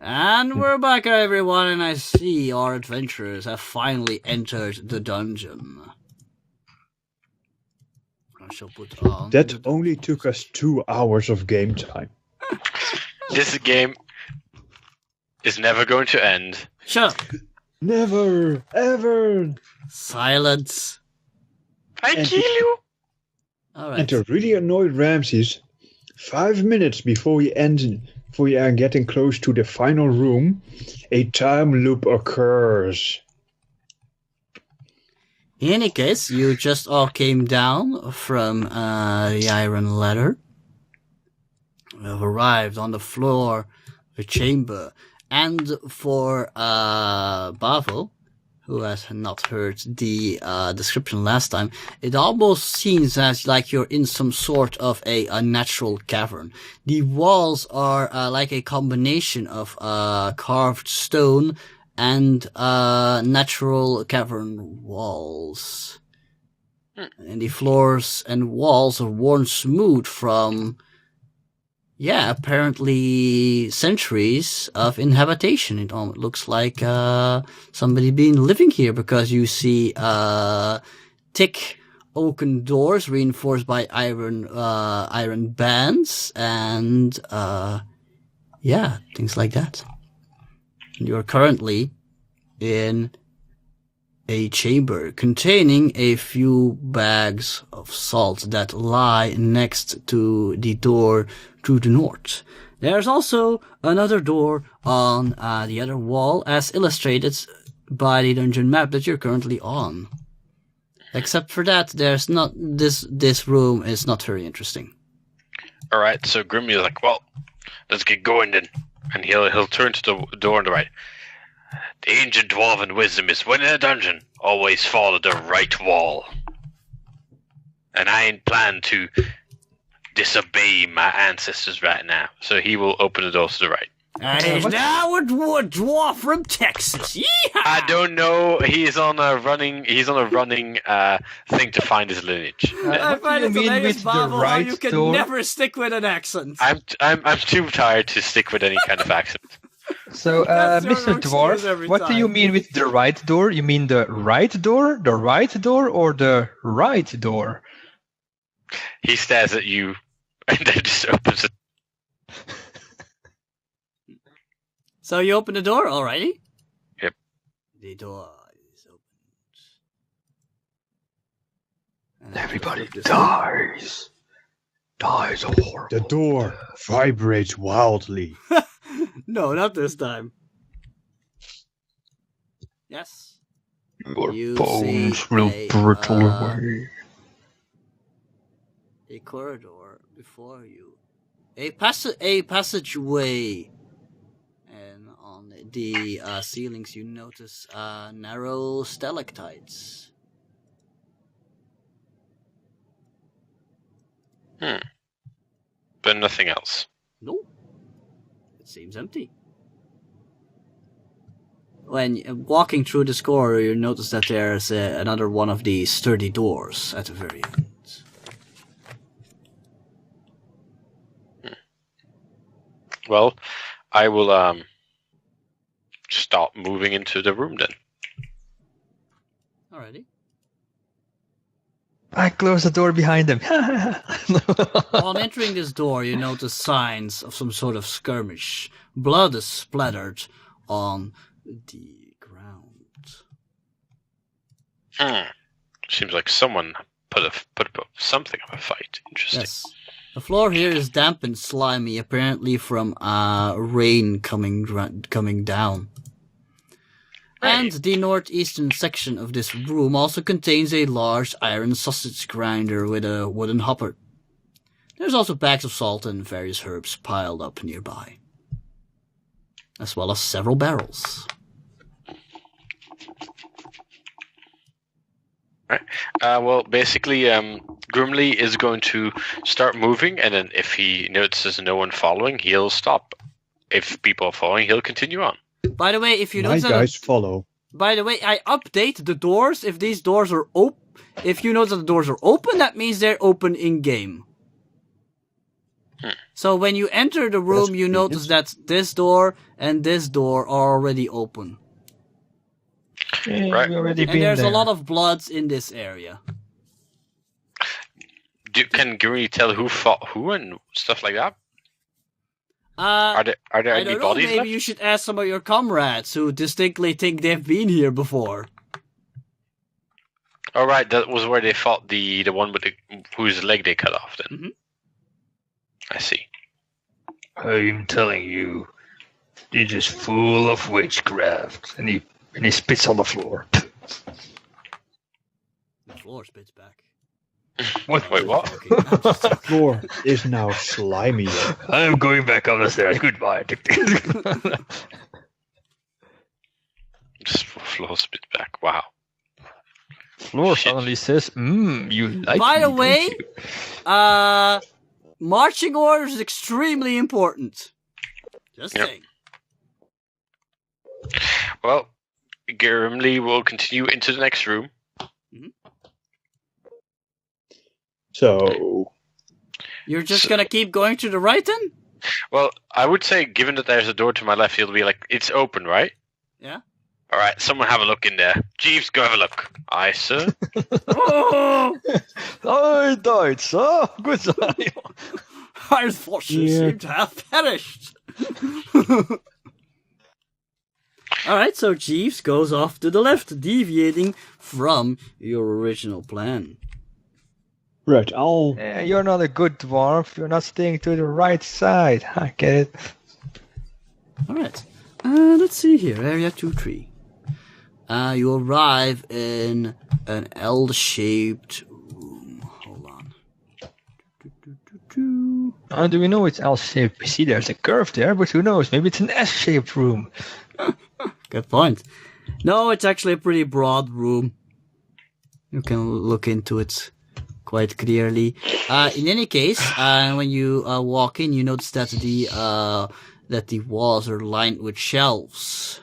And we're back, everyone, and I see our adventurers have finally entered the dungeon. I shall put on... That only took us 2 hours of game time. This game is never going to end. Shut up. Never, ever. Silence. I kill you. All right. And to really annoy Ramses, 5 minutes before we are getting close to the final room, a time loop occurs. In any case, you just all came down from the iron ladder. You have arrived on the floor of the chamber. And for Bavo, who has not heard the description last time, it almost seems as like you're in some sort of a natural cavern. The walls are like a combination of carved stone and natural cavern walls. And the floors and walls are worn smooth from, apparently centuries of inhabitation. It almost looks like somebody been living here, because you see thick oaken doors reinforced by iron bands and things like that. You're currently in a chamber containing a few bags of salt that lie next to the door to the north. There's also another door on the other wall, as illustrated by the dungeon map that you're currently on. Except for that, there's not this room is not very interesting. All right, so Grimly is like, well, let's get going then. And he'll turn to the door on the right. The ancient dwarven wisdom is, when in a dungeon, always follow the right wall. And I ain't planned to disobey my ancestors right now. So he will open the doors to the right. And he's now a dwarf from Texas. Yeehaw! I don't know. He's on a running thing to find his lineage. I find it hilarious, Bavo, how you can door? never stick with an accent. I'm too tired to stick with any kind of accent. So, That's your Mr. excuse Dwarf, every what do you time. mean with the right door? You mean the right door, or the right door? He stares at you and then just opens it. So you open the door, alrighty? Yep. The door is opened. And Everybody dies. Dies a horrible. The door vibrates wildly. No, not this time. Yes. Your You bones see will a, brittle away. A corridor before you. A passageway. And on the ceilings you notice narrow stalactites. But nothing else. No. It seems empty. When walking through this corridor, you notice that there's another one of these sturdy doors at the very end. Well, I will stop moving into the room then. Alrighty. I close the door behind them. On entering this door, you notice signs of some sort of skirmish. Blood is splattered on the ground. Seems like someone put up something of a fight. Interesting. Yes. The floor here is damp and slimy, apparently from rain coming down. And the northeastern section of this room also contains a large iron sausage grinder with a wooden hopper. There's also bags of salt and various herbs piled up nearby, as well as several barrels. Right. Well, basically, Grimly is going to start moving, and then if he notices no one following, he'll stop. If people are following, he'll continue on. By the way, if you My notice guys follow. By the way, I update the doors if these doors are open. If you notice that the doors are open, that means they're open in game. So when you enter the room, That's you notice that this door and this door are already open. Yeah, Right. we already And been there's there. a lot of blood in this area. Can Grimmy tell who fought who and stuff like that? Are there I any don't know, bodies maybe left? you should ask some of your comrades who distinctly think they've been here before. All right, that was where they fought the one with whose leg they cut off. Then Mhm. I see. I'm telling you, you're just full of witchcraft. And he spits on the floor. The floor spits back. What? Wait, what? Okay, I'm just The joking. floor is now slimy. I'm going back up the stairs. Goodbye. Just floor spit back. Wow. Floor Shit. suddenly says, you like By me, the don't way, you?" marching orders is extremely important. Just Yep. saying. Well, Grimly will continue into the next room. So, You're just So- gonna keep going to the right then? Well, I would say, given that there's a door to my left, he'll be like, it's open, right? Yeah. All right, someone have a look in there. Jeeves, go have a look. Aye, sir. Oh! I died, sir. Good eye. Our forces Yeah. seem to have perished. Alright, so Jeeves goes off to the left, deviating from your original plan. right, I'll... Yeah, you're not a good dwarf. You're not staying to the right side. I get it. Alright, let's see here, Area 2-3. You arrive in an L-shaped room. Hold on. Do we know it's L-shaped? We see there's a curve there, but who knows? Maybe it's an S-shaped room. Good point. No, it's actually a pretty broad room. You can look into it quite clearly. In any case, when you walk in, you notice that the walls are lined with shelves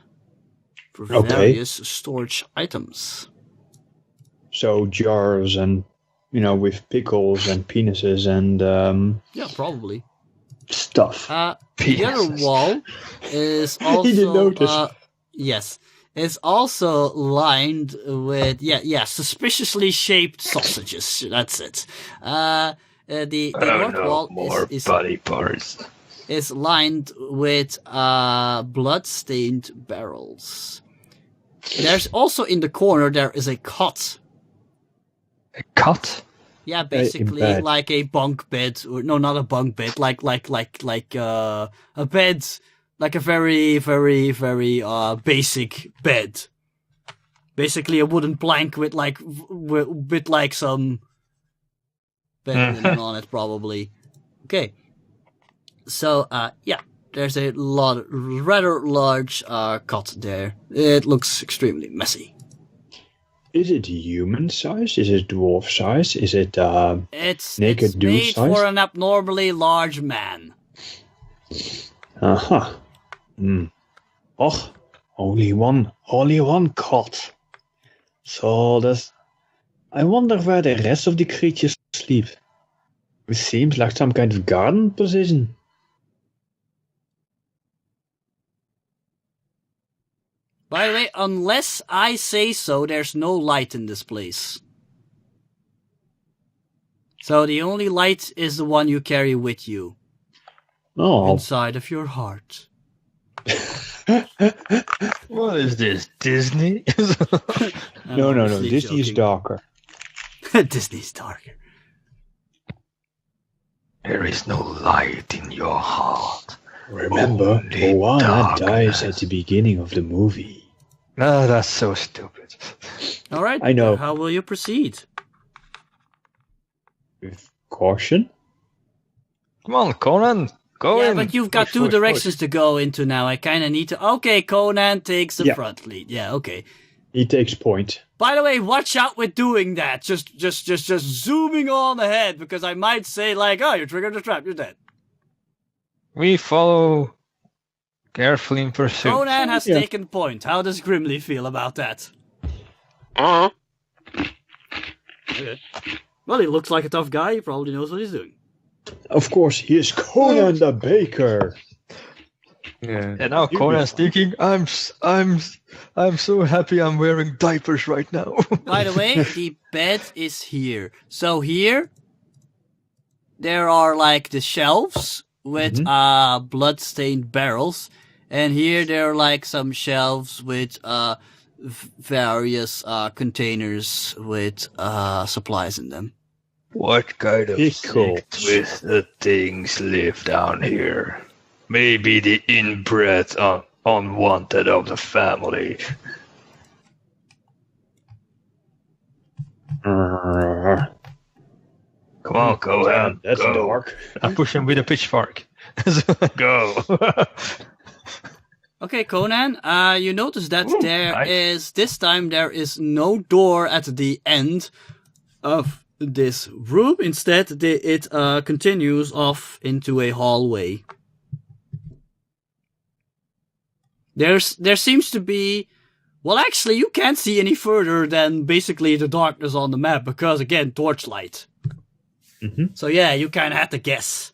for Okay. various storage items. So jars and, with pickles and penises and Yeah, probably. stuff. The other Penises. wall is also He didn't notice. yes, it's also lined with suspiciously shaped sausages. That's it. The north wall is body parts. is lined with blood-stained barrels. There's also in the corner there is a cot. A cut? Yeah, basically bed. like a bunk bed, or no, not a bunk bed, like a bed, like a very, very, very basic bed. Basically a wooden plank with some bed linen on it, probably. Okay, so there's a rather large cot there. It looks extremely messy. Is it human size? Is it dwarf size? Is it It's naked dude made size? for an abnormally large man. Aha. Och, only one cot. So that's... I wonder where the rest of the creatures sleep. It seems like some kind of garden position. By the way, unless I say so, there's no light in this place. So the only light is the one you carry with you, Oh, inside of your heart. What is this, Disney? I'm no. obviously Disney is joking. darker. Disney's darker. There is no light in your heart. Remember, Only Moana darkness. dies at the beginning of the movie. No, that's so stupid. All right. I know. How will you proceed? With caution? Come on, Conan. Go Yeah, in. but you've got Push, two push, directions push. to go into now. I kind of need to. Okay, Conan takes the Yeah. front lead. Yeah, okay. He takes point. By the way, watch out with doing that. Just zooming on ahead, because I might say like, oh, you triggered the trap. You're dead. We follow carefully in pursuit. Conan has Yeah. taken point. How does Grimly feel about that? Uh-huh. Okay. Well, he looks like a tough guy. He probably knows what he's doing. Of course, he is Conan the Baker. Yeah. And now Conan's thinking, I'm so happy I'm wearing diapers right now. By the way, the bed is here. So here, there are like the shelves with blood-stained barrels. And here there are like some shelves with various containers with supplies in them. What kind of Pickles. sick twisted things live down here? Maybe the inbred unwanted of the family. Come on, go on. That's go. dark. I push him with a pitchfork. Go. Okay, Conan, you notice that nice. this time there is no door at the end of this room. Instead, it continues off into a hallway. There seems to be... Well, actually, you can't see any further than basically the darkness on the map, because, again, torchlight. So yeah, you kind of had to guess.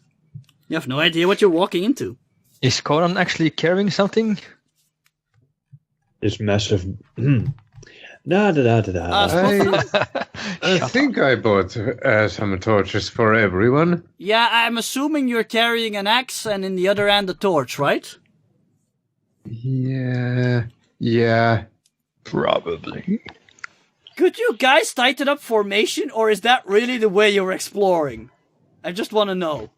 You have no idea what you're walking into. Is Conan actually carrying something? This massive. Da da da da da. I think I bought some torches for everyone. Yeah, I'm assuming you're carrying an axe and in the other hand a torch, right? Yeah. Probably. Could you guys tighten up formation, or is that really the way you're exploring? I just want to know.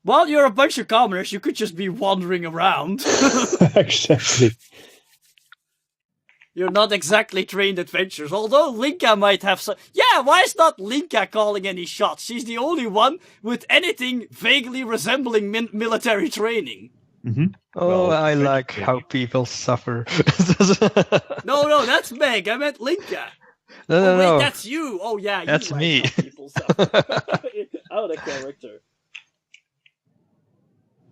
Well, you're a bunch of commoners, you could just be wandering around. Exactly. You're not exactly trained adventurers, although Linka might have some... Yeah, why is not Linka calling any shots? She's the only one with anything vaguely resembling military training. Oh, I like how people suffer. No, that's Meg. I meant Linka. No, Wait, that's you. Oh, yeah, you That's like me. how people suffer. Out of character.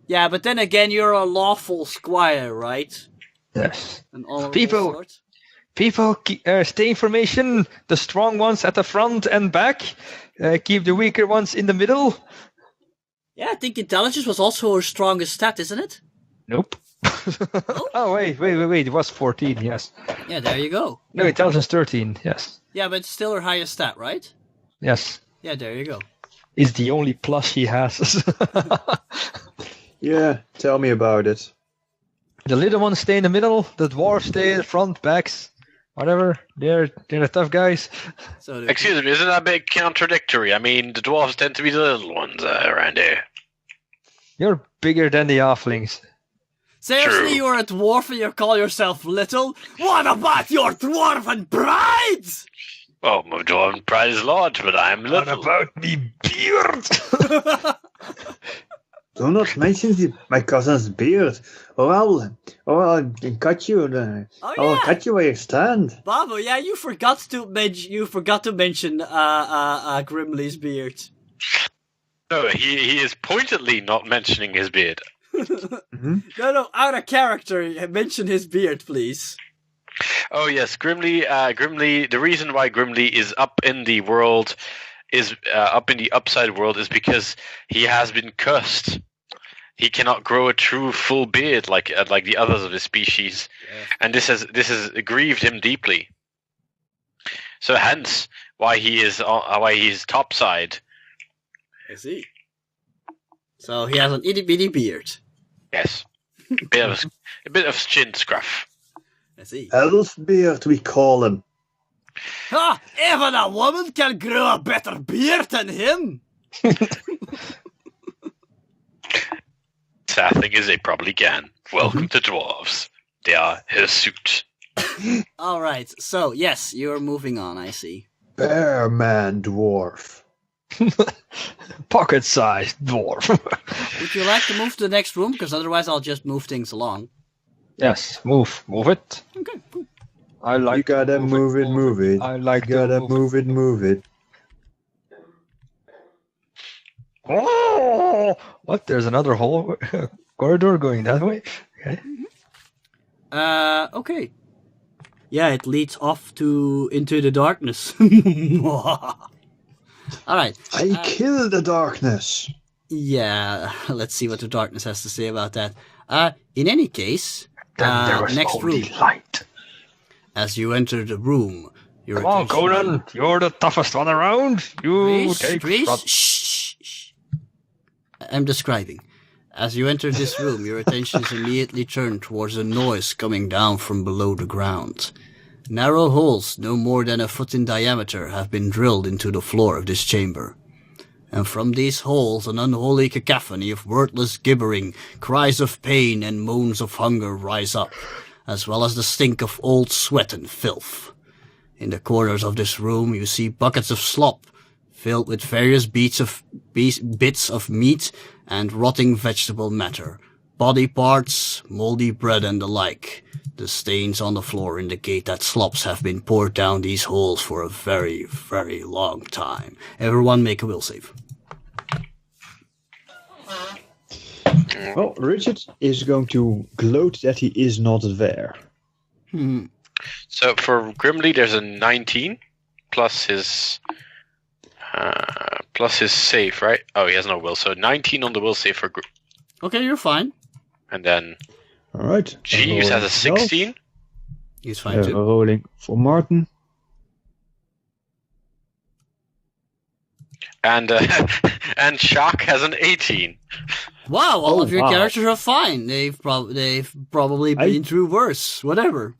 Yeah, but then again, you're a lawful squire, right? Yes. An honorable People- sort. People, stay in formation. The strong ones at the front and back. Keep the weaker ones in the middle. Yeah, I think intelligence was also her strongest stat, isn't it? Nope. Oh, wait. It was 14, yes. Yeah, there you go. No, intelligence 13, yes. Yeah, but it's still her highest stat, right? Yes. Yeah, there you go. It's the only plus she has. Yeah, tell me about it. The little ones stay in the middle. The dwarves stay in the front, backs. Whatever. They're the tough guys. So Excuse me, isn't that a bit contradictory? I mean, the dwarves tend to be the little ones around here. You're bigger than the halflings. seriously, True. you're a dwarf and you call yourself little? What about your dwarven pride? Oh, my dwarven pride is large, but I am What little. about me beard? Do not mention my cousin's beard, or I'll cut you. Oh, I'll yeah. cut you where you stand. Babo, yeah, you forgot to mention Grimly's beard. No, he is pointedly not mentioning his beard. No, out of character, mention his beard, please. Oh yes, Grimly. The reason why Grimly is up in the world, is up in the upside world, is because he has been cursed. He cannot grow a true full beard like the others of his species, and this has grieved him deeply. So hence why he is topside. I see. So he has an itty bitty beard. Yes, a bit of chin scruff. I see. Elf beard, we call him. Ha! Even a woman can grow a better beard than him. Sad thing is, they probably can. Welcome to dwarves. They are hirsute. All right. So yes, you're moving on. I see. Bear man dwarf. Pocket-sized dwarf. Would you like to move to the next room? Because otherwise, I'll just move things along. Yes, move it. Okay. Cool. I like. You gotta move it. I like. You gotta to move it. Oh! What? There's another hole corridor going that way. Okay. Okay. Yeah, it leads off into the darkness. All right. I kill the darkness. Yeah, let's see what the darkness has to say about that. In any case, Then there was next only room. light. As you enter the room, Come on, Conan. You're the toughest one around. You take front. Shh. I'm describing. As you enter this room, your attention is immediately turned towards a noise coming down from below the ground. Narrow holes, no more than a foot in diameter, have been drilled into the floor of this chamber. And from these holes an unholy cacophony of wordless gibbering, cries of pain and moans of hunger rise up, as well as the stink of old sweat and filth. In the corners of this room you see buckets of slop, filled with various bits of meat and rotting vegetable matter, body parts, moldy bread and the like. The stains on the floor indicate that slops have been poured down these holes for a very, very long time. Everyone make a will save. Well, Richard is going to gloat that he is not there. So for Grimly, there's a 19 plus his save, right? Oh, he has no will, so 19 on the will save for Okay, you're fine. and then All right. Jeeves has a 16. He's fine too. Rolling for Martin. And and Shock has an 18. Wow, all of your wow. characters are fine. They've probably been through worse. Whatever.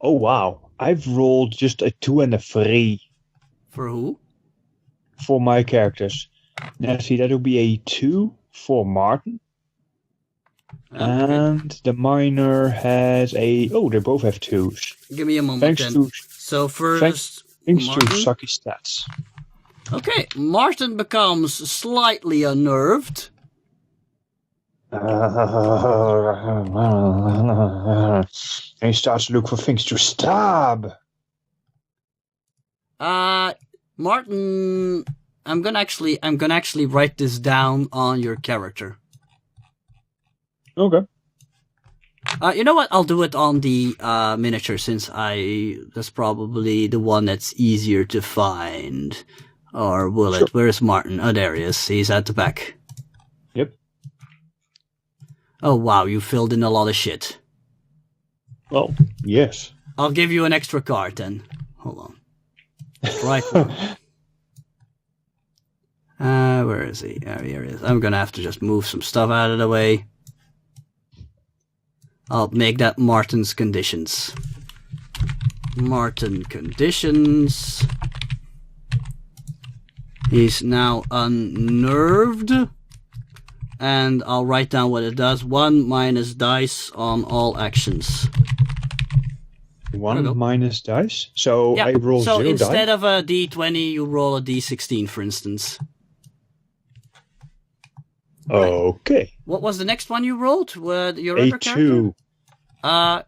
Oh, wow. I've rolled just a 2 and a 3 For who? for my characters. Now, see, that will be a 2 for Martin. Okay. And the miner has a... Oh, they both have 2s. Give me a moment Thanks then. to So first, thanks to Martin. sucky stats. Okay, Martin becomes slightly unnerved. And he starts to look for things to stab. Martin, I'm gonna actually write this down on your character. Okay. You know what? I'll do it on the miniature since that's probably the one that's easier to find. Or will it? Where is Martin? Oh, there he is. He's at the back. Yep. Oh, wow. You filled in a lot of shit. Well, yes. I'll give you an extra card then. Hold on. Right one. Where is he? Oh, here he is. I'm gonna have to just move some stuff out of the way. I'll make that Martin's conditions. Martin conditions. He's now unnerved. And I'll write down what it does. 1 minus dice on all actions. 1 minus dice. So Yeah, I roll so 0 instead dice. of a d20, you roll a d16, for instance. Okay. What was the next one you rolled? Your A other character? 2.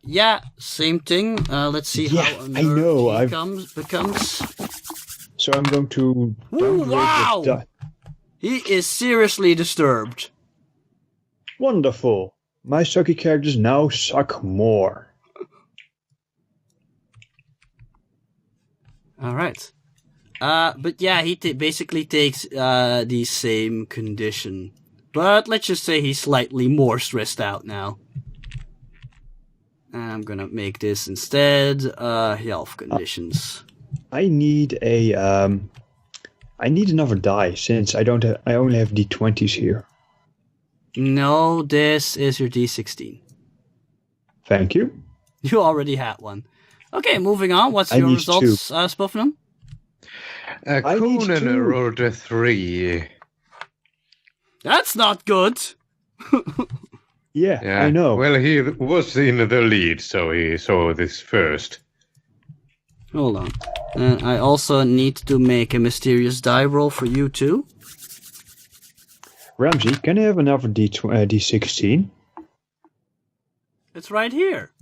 Yeah, same thing. Let's see Yeah, how I know, unnerved he becomes. So I'm going to downgrade wow! the die. He is seriously disturbed. Wonderful. My sucky characters now suck more. Alright. But yeah, he basically takes the same condition. But let's just say he's slightly more stressed out now. I'm gonna make this instead health conditions. I need another die since I only have d20s here. No, this is your d16. Thank you. You already had one. Okay, moving on. What's I your need results, Spufnum? Conan need 2. rolled a 3. That's not good. Yeah, Yeah, I know. Well, he was in the lead, so he saw this first. Hold on. And I also need to make a mysterious die roll for you too. Ramsey, can I have another d16? It's right here.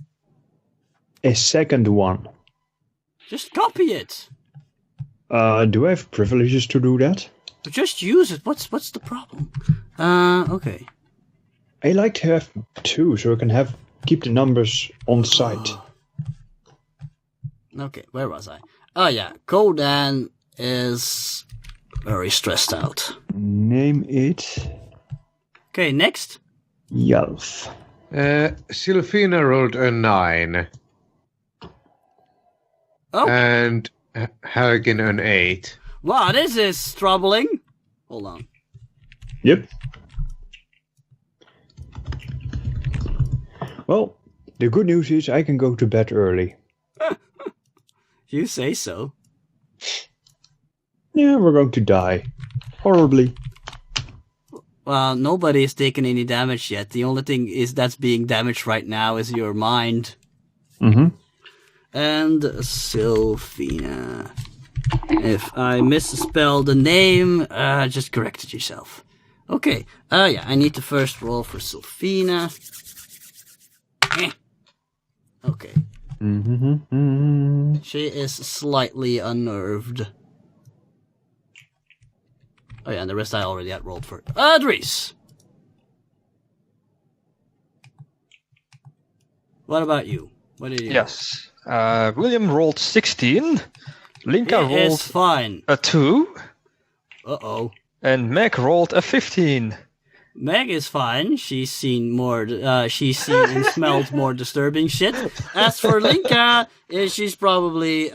A second one. Just copy it. Do I have privileges to do that? But just use it. What's the problem? Okay. I like to have 2 so I can keep the numbers on site. Okay, where was I? Oh yeah, Conan is very stressed out. Name it Okay, next. Yelf. Sylphina rolled a 9. Oh, And Hagen an 8. wow, this is troubling. Hold on. Yep. Well, the good news is I can go to bed early. You say so. Yeah, we're going to die. Horribly. Well, nobody has taken any damage yet. The only thing is that's being damaged right now is your mind. Mm-hmm. And Sylphina. If I misspelled the name, just correct it yourself. Okay, yeah, I need to first roll for Sylphina. Okay. Mm-hmm. She is slightly unnerved. Oh yeah, and the rest I already had rolled for. Dries! What about you? What did you Yes. William rolled 16. Linka It is rolled fine. a 2. Uh-oh. And Meg rolled a 15. Meg is fine. She's seen and smelled more disturbing shit. As for Linka, she's probably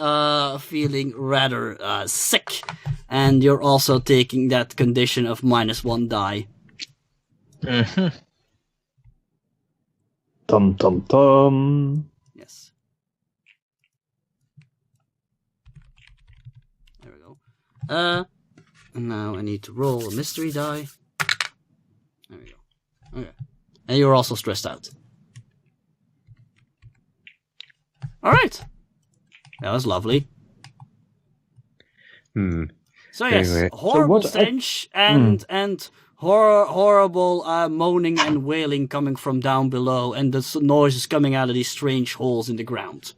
feeling rather sick. And you're also taking that condition of -1 die. Mm-hmm. Tum. Yes. There we go. Now I need to roll a mystery die. There we go. Okay. And you're also stressed out. Alright. That was lovely. So yes, Anyway. horrible So stench and horrible moaning and wailing coming from down below, and the noise is coming out of these strange holes in the ground.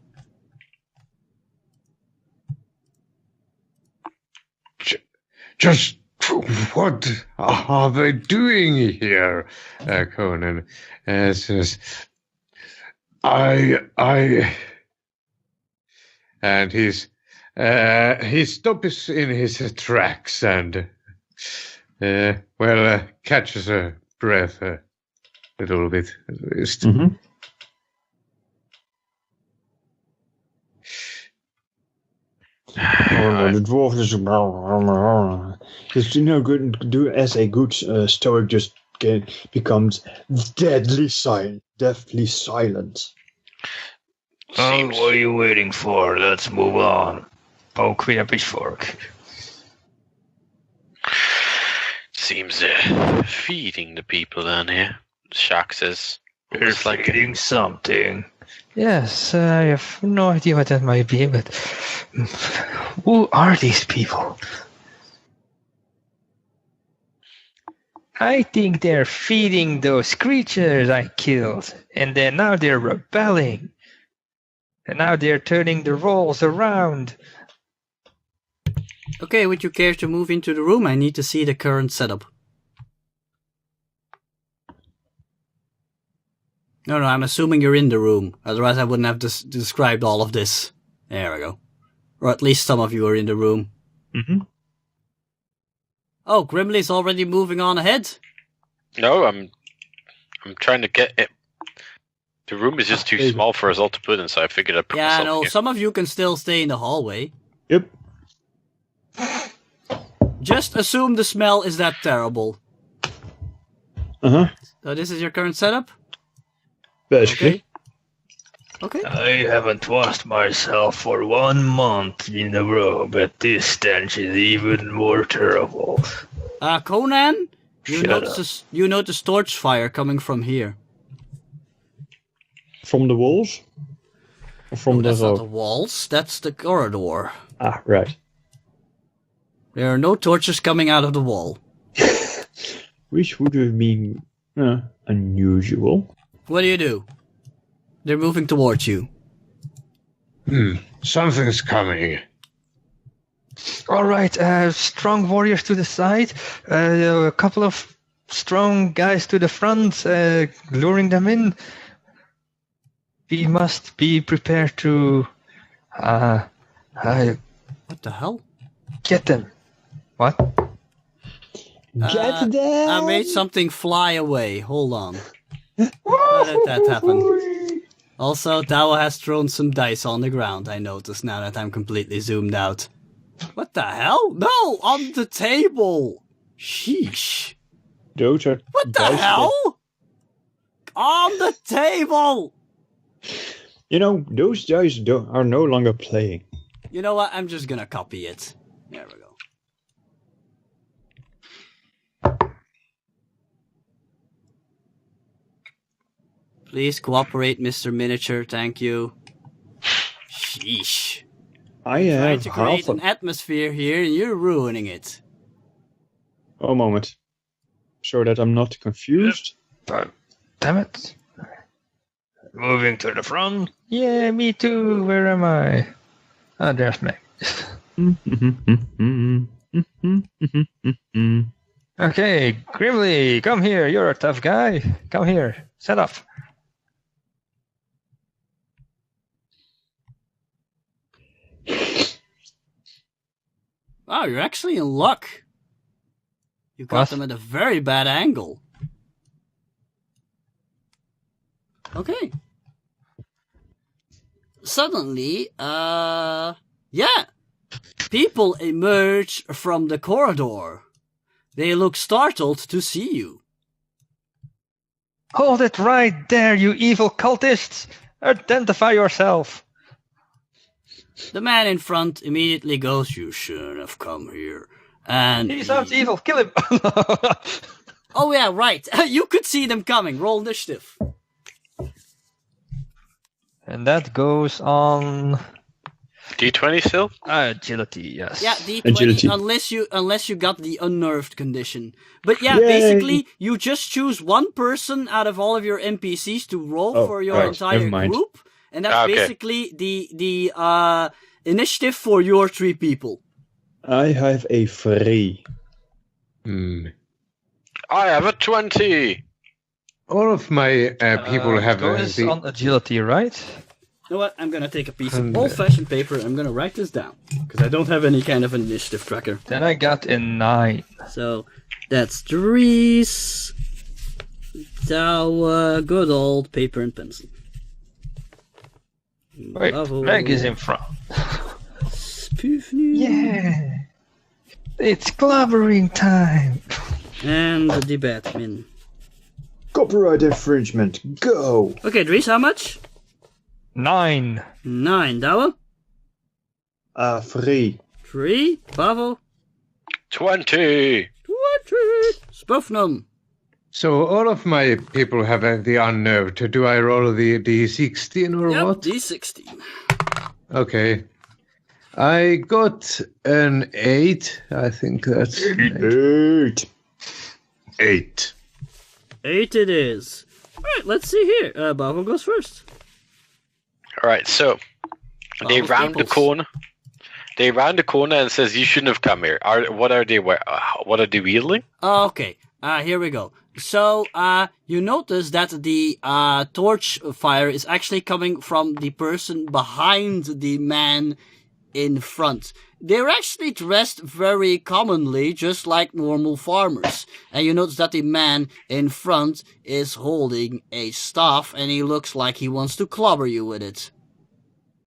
Just what are they doing here? Conan says, I. And he stops in his tracks and, catches a breath a little bit at least. Mm-hmm. The dwarf is no good. Do as a good stoic, just becomes deadly silent, deathly silent. Oh, what are you waiting for? Let's move on. Poke with a pitchfork. Seems feeding the people down here. Shark says. You're It's like feeding something. Yes, I have no idea what that might be, but who are these people? I think they're feeding those creatures I killed, and then now they're rebelling. And now they're turning the roles around. Okay, would you care to move into the room? I need to see the current setup. No, I'm assuming you're in the room. Otherwise I wouldn't have described all of this. There we go. Or at least some of you are in the room. Mm-hmm. Oh, Grimly's already moving on ahead? No, I'm trying to get it. The room is just too small for us all to put in, so I figured I'd put Yeah, myself no, here. some of you can still stay in the hallway. Yep. Just assume the smell is that terrible. Uh-huh. So this is your current setup? Basically. Okay. I haven't washed myself for 1 month in a row, but this stench is even more terrible. Conan, Shut you notice torch fire coming from here. From the walls? Or from the That's not the road? walls, that's the corridor. Ah, right. There are no torches coming out of the wall. Which would have been unusual. What do? They're moving towards you. Something's coming. All right, strong warriors to the side, a couple of strong guys to the front, luring them in. We must be prepared to What the hell? get them. What? Get them! I made something fly away. Hold on. How did that happen? Also, Dawa has thrown some dice on the ground. I notice now that I'm completely zoomed out. What the hell? No, on the table. Sheesh. Those are What the dice hell? On the table. You know, those dice are no longer playing. You know what? I'm just gonna copy it. There we go. Please cooperate, Mr. Miniature. Thank you. Sheesh. I Trying have to create half an atmosphere here and you're ruining it. a moment. So that I'm not confused. Damn it. Moving to the front. Yeah, me too. Where am I? Ah, there's me. Okay, Grimly, come here. You're a tough guy. Come here. Set up. Wow, you're actually in luck. You got What? them at a very bad angle. Okay. Suddenly, yeah. People emerge from the corridor. They look startled to see you. Hold it right there, you evil cultists! Identify yourself! The man in front immediately goes, "You shouldn't have come here." And He sounds evil, kill him! Oh yeah, right. You could see them coming. Roll initiative. And that goes on D20 still? agility, yes. Yeah, D20 Agility. unless you got the unnerved condition. But yeah, Yay. basically you just choose one person out of all of your NPCs to roll Oh, for your right, entire never mind. group, and that's Okay. basically the initiative for your 3 people. I have a 3. I have a 20. All of my people have goes the... on agility, right? You know what? I'm gonna take a piece of And, old-fashioned paper and I'm gonna write this down because I don't have any kind of initiative tracker. Then I got a 9. So that's Dries. Now, good old paper and pencil. Wait, Bravo. Meg is in front. Spoofnoo. Yeah! It's clobbering time! And the Batman. Copyright infringement, go! Okay, Dries, how much? 9. 9. Douwe? 3. 3. Bravo. 20. 20. Spoofnum. So all of my people have the unnerved. Do I roll the D16 or Yep, what? D16. Okay. I got an 8. I think that's... 8. 8. 8 it is. Alright, let's see here. Bravo goes first. Alright, so they Bravo's round the peoples. corner. They round the corner and says, "You shouldn't have come here." What are they wielding? Okay, here we go. So, you notice that the torch fire is actually coming from the person behind the man in front. They're actually dressed very commonly, just like normal farmers. And you notice that the man in front is holding a staff, and he looks like he wants to clobber you with it.